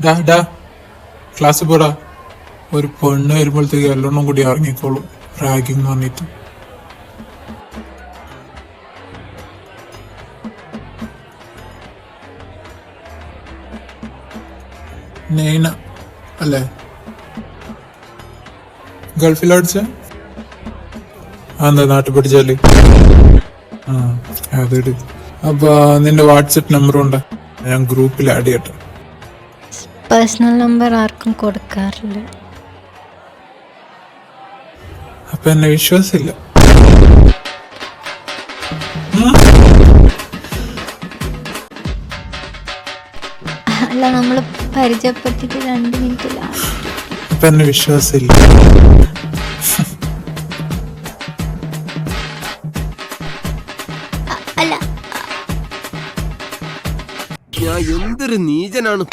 ഡാ ഡാ ക്ലാസ് പോടാ. ഒരു പെണ്ണ് വരുമ്പോഴത്തേക്ക് എല്ലാം കൂടി ഇറങ്ങിക്കോളും റാഗിങ് പറഞ്ഞിട്ട്. നൈന അല്ലേ? ഗൾഫിലടിച്ച എന്താ നാട്ടിൽ പഠിച്ചാല്? ആ അതിട്. അപ്പൊ നിന്റെ വാട്സപ്പ് നമ്പറും ഉണ്ട്, ഞാൻ ഗ്രൂപ്പിൽ ആഡ് ചെയ്യട്ടെ. പേഴ്സണൽ നമ്പർ ആർക്കും കൊടുക്കാറില്ല. അപ്പൊ എന്നെ വിശ്വാസമില്ല. അല്ല, നമ്മൾ പരിചയപ്പെട്ടിട്ട് 2 മിനിറ്റിലാണ്. അപ്പൊ എന്നെ വിശ്വാസമില്ല. അല്ല, ഞാൻ എന്തൊരു നീചനാണ്.